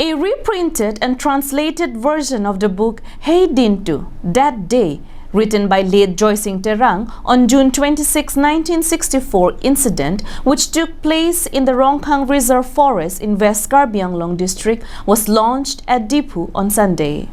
A reprinted and translated version of the book Hey Dintu, That Day, written by late Joysing Terang on June 26, 1964 incident which took place in the Rongkhang Reserve Forest in West Karbi Anglong district was launched at Dipu on Sunday.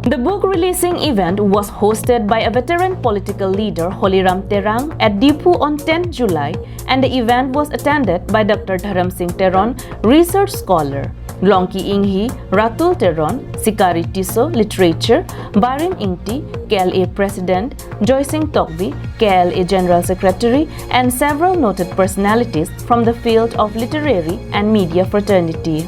The book releasing event was hosted by a veteran political leader Holiram Terang at Dipu on 10 July and the event was attended by Dr. Dharam Singh Teron, research scholar, Longki Inghi, Ratul Teron, Sikari Tiso, literature, Barin Ingti, KLA President, Joysing Tokbi, KLA General Secretary and several noted personalities from the field of literary and media fraternity.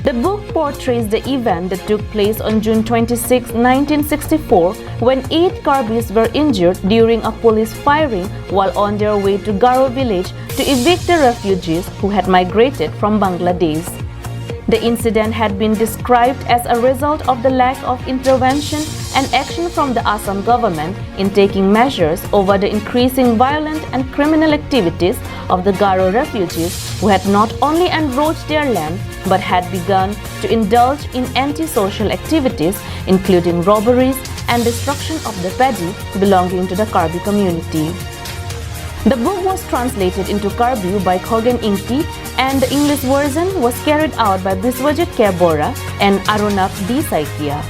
The book portrays the event that took place on June 26, 1964 when 8 Karbis were injured during a police firing while on their way to Garo village to evict the refugees who had migrated from Bangladesh. The incident had been described as a result of the lack of intervention and action from the Assam government in taking measures over the increasing violent and criminal activities of the Garo refugees who had not only enroached their land but had begun to indulge in anti-social activities including robberies and destruction of the paddy belonging to the Karbi community. The book was translated into Karbi by Khogen Ingti and the English version was carried out by Biswajit Kebora and Arunap D. Saikia.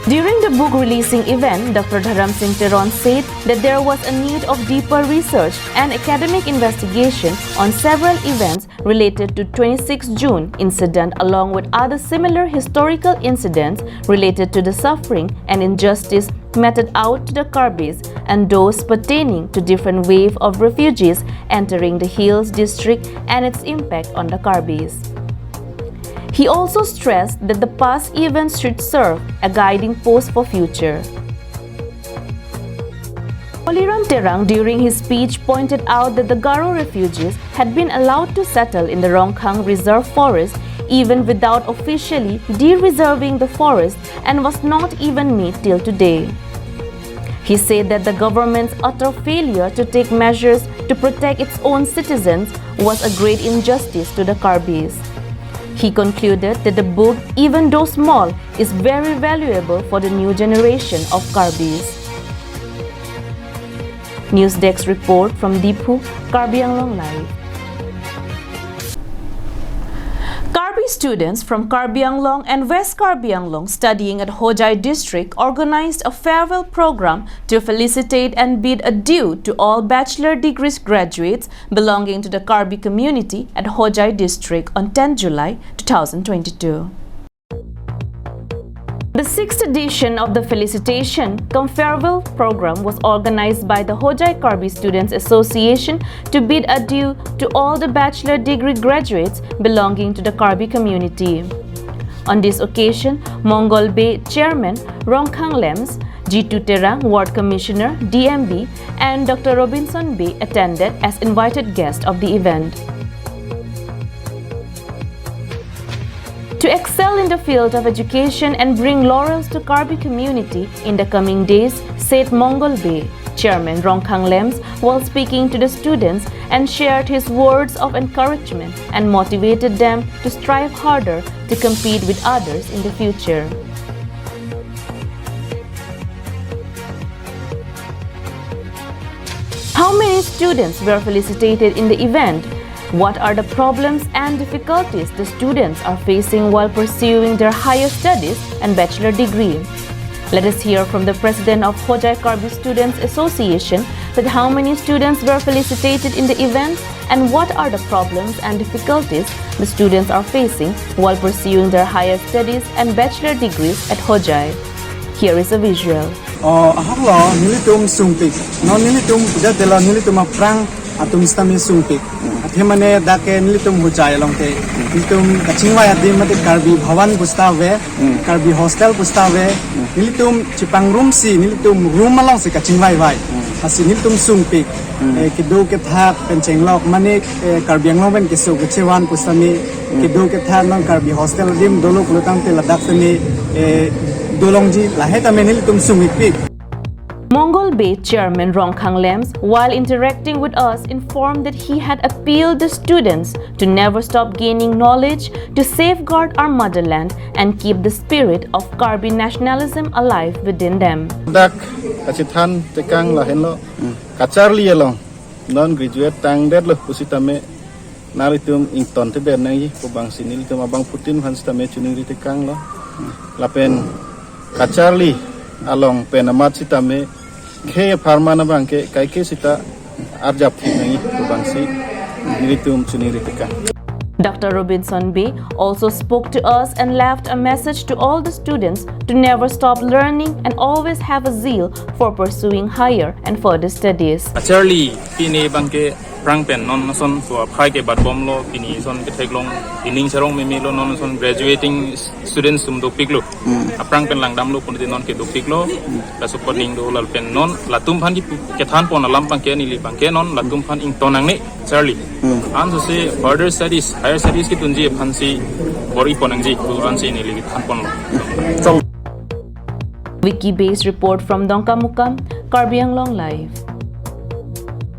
During the book releasing event, Dr. Dharam Singh Teron said that there was a need of deeper research and academic investigation on several events related to 26 June incident along with other similar historical incidents related to the suffering and injustice meted out to the Karbis and those pertaining to different wave of refugees entering the Hills district and its impact on the Karbis. He also stressed that the past events should serve a guiding post for future. Holiram Terang during his speech pointed out that the Garo refugees had been allowed to settle in the Rongkhang Reserve Forest even without officially de-reserving the forest and was not even made till today. He said that the government's utter failure to take measures to protect its own citizens was a great injustice to the Karbis. He concluded that the book, even though small, is very valuable for the new generation of Karbis. News Desk report from Dipu, Karbi Anglong Live. Karbi students from Karbi Anglong and West Karbi Anglong studying at Hojai district organized a farewell program to felicitate and bid adieu to all bachelor degrees graduates belonging to the Karbi community at Hojai district on 10 July 2022. The 6th edition of the Felicitation cum Farewell program was organized by the Hojai Karbi Students Association to bid adieu to all the bachelor degree graduates belonging to the Karbi community. On this occasion, Mongol Bay Chairman Rongkhang Lems, Jitu Terang Ward Commissioner DMB and Dr. Robinson Bay attended as invited guests of the event. To excel in the field of education and bring laurels to Karbi community in the coming days, said Mongol Bay Chairman Rongkhang Lems while speaking to the students and shared his words of encouragement and motivated them to strive harder to compete with others in the future. How many students were felicitated in the event? What are the problems and difficulties the students are facing while pursuing their higher studies and bachelor degree? Let us hear from the president of Hojai Karbi Students Association that how many students were felicitated in the event and what are the problems and difficulties the students are facing while pursuing their higher studies and bachelor degrees at Hojai. Here is a visual. Ahlo nilitum sumpik, no nilitum jatela nilitum aprang atum istami sumpik. Athemane dake nilitum Hojai longte nilitum kachingwa yadim mate Karbi bhavan pustave, Karbi hostel pustave, nilitum chipang room si nilitum room along si kachingwa vai. Asi nilitum sumpik, kido ketha penceng lok manik Karbi Anglong ben kesu kechewan pustami, kido ketha nong Karbi hostel dim dolok lutang te ladak tani dolongji laheta menil tum sumikpik. Mongol Bay Chairman Rongkhang Lems, while interacting with us, informed that he had appealed the students to never stop gaining knowledge, to safeguard our motherland and keep the spirit of Karbi nationalism alive within them. Dak kacithan tekang lah henlo kacarli along non-graduate tang det lo pusitame naritum ington te den nangi kubang sinil tum abang Putin hanstame chuning tekang lo lapen kacarli along penamat sitame ke farmana bangke kaike sita arjap nangi kubang si niritum chuning tekang. Dr. Robinson Bay also spoke to us and left a message to all the students to never stop learning and always have a zeal for pursuing higher and further studies. Charlie, pini bangke prang pen non son tua phai ke bat bom lo pini son ke thek long ining charong me lo non son graduating students tum do piklo prang pen lang dam lo pun non ke do piklo la supporting do lal pen non la tum phan ki ke than pon lam pang ke ni li bang ke non la tum phan ing tonang ne Charlie an so se further studies higher studies ki tunji phan si bori ponang ji ku an si ni li than pon lo. Wiki based report from Dongkamukam, Karbi Anglong Live.